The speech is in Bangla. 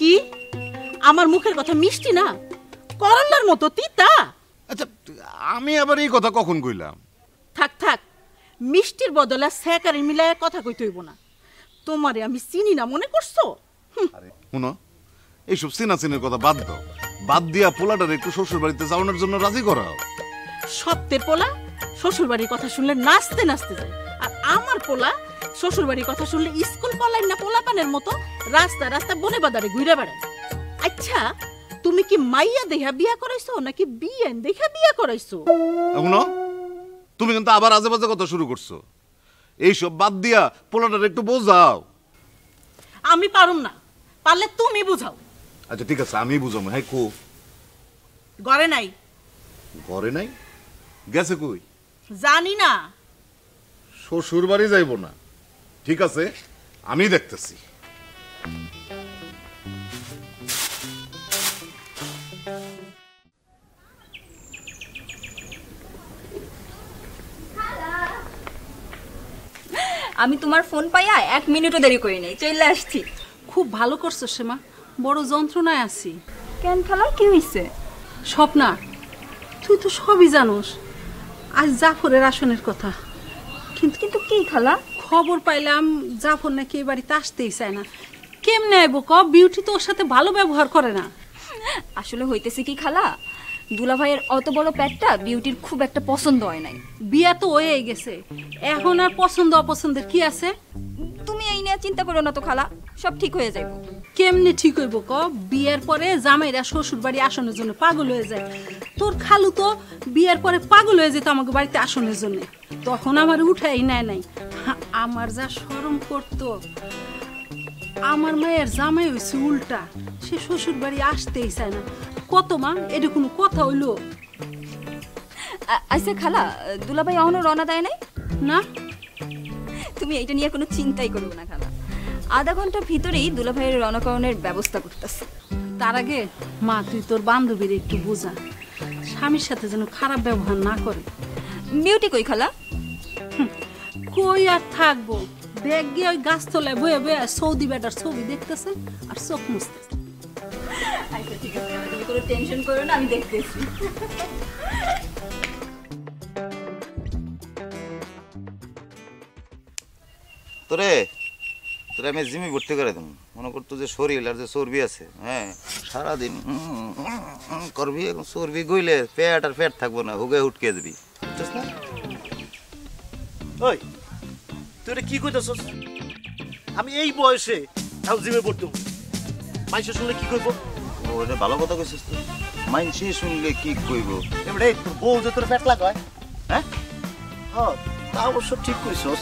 কি আমার মুখের কথা মিষ্টি না, করল্লার মতো তিতা? আচ্ছা আমি আবার এই কথা কখন কইলাম? থাক থাক, মিষ্টির বদলে স্যাকারি মিলায় কথা কইতে হইব না। তোমারে আমি চিনি না মনে করছো? শুনো, এইসব চিনাচিনের কথা বাদ দাও, বাদ দিয়া পোলাটার একটু শ্বশুর বাড়িতে যাওয়ানোর জন্য রাজি করাও। সত্যের পোলা শ্বশুর বাড়ির কথা শুনলে নাচতে নাচতে যায়, আর আমার পোলা শ্বশুর বাড়ির কথা শুনলে স্কুল পলায় না পোলাপানের মতো রাস্তা রাস্তা বনে বাজারে ঘুরে বেড়ায়। আচ্ছা তুমি কি মাইয়া দেখা বিয়া করাইছো নাকি বিয়েন দেখা বিয়া করাইছো? শুনো, তুমি কিন্তু আবার আজে বাজে কথা শুরু করছো। এইসব বাদ দিয়া পোলাটার একটু বোঝাও। আমি পারুম না, পারলে তুমি বুঝাও। আচ্ছা ঠিক আছে, আমি বুঝাবো। হ্যাঁ কো ঘরে নাই? ঘরে নাই? গেছে কই? জানি না। শ্বশুর বাড়ি যাইব না? ঠিক আছে, আমি দেখতেছি। আমি তোমার ফোন পাইয়া 1 মিনিটও দেরি করি নাই, চলে আসছি। খুব ভালো করছো শ্যামা, বড় যন্ত্রণায় আছি। কেন খালা, কি হইছে? স্বপ্না, তুই তো সবই জানোস আজ জাফরের আসনের কথা। কিন্তু কিন্তু কি খালা? খবর পাইলাম জাফর নাকি এই বাড়িতে আসতেই চায় না। কেমনে আইব ক? বিউটি তো ওর সাথে ভালো ব্যবহার করে না। আসলে হইতেছে কি খালা, দুলা ভাইয়ের অত বড় পেটটা বিউটির খুব একটা পছন্দ হয় নাই। বিয়া তো হয়ে গেছে, এখন আর পছন্দ অপছন্দের কি আছে? তুমি এই নিয়ে চিন্তা করো না তো খালা, সব ঠিক হয়ে যাইব। কেমনে ঠিক হইব ক? বিয়ের পরে জামাইরা শ্বশুর বাড়ি আসনের জন্য পাগল হয়ে যায়। তোর খালু তো বিয়ের পরে পাগল হয়ে যেত আমাকে বাড়িতে আসনের জন্য, তখন আমার উঠাই নেয় নাই। আমার যা শরম করতো। আমার মায়ের জামাই হয়েছে উল্টা, সে শ্বশুর বাড়ি আসতেই চায় না। কত মা, এটা কোনো কথা হইল? আচ্ছা খালা, দুলা ভাই এখনো রওনা দেয় নাই? না। তুমি এইটা নিয়ে কোনো চিন্তাই করবে না খালা, আধা ঘন্টার ভিতরেই দুলা ভাইয়ের রওনাকরণের ব্যবস্থা করতেছে। তার আগে মা তুই তোর বান্ধবীর একটু বোঝা, স্বামীর সাথে যেন খারাপ ব্যবহার না করে। বিউটি কই খালা? কই আর থাকবো, ব্যাগ গিয়ে ওই গাছতলায় বয়ে বয়ে সৌদি বেটার ছবি দেখতেছে আর চোখ মুছতেছে। আচ্ছা ঠিক আছে, তুমি কোনো টেনশন করো না, আমি দেখতেছি। তোরে তোরে আমি জিমে ভর্তি করে দেবো, মনে করতো যে শরীর আর যে চর্বি আছে, হ্যাঁ সারাদিন করবি, এখন চর্বি গইলে পেট আর পেট থাকবো না, হুগে হুটকে যাবি, বুঝছিস না? ওই তুই এটা কি কইতেছস? আমি এই বয়সে এখন জিমে পড়তে হবো, মানুষে শুনলে কি করবো? ও এটা ভালো কথা কইছিস তুই, মাইনসি শুনলে কি কইব? এবারে তোর বউ যে তোর পেট লাগায়, হ্যাঁ হ্যাঁ তা অবশ্য ঠিক কইছস।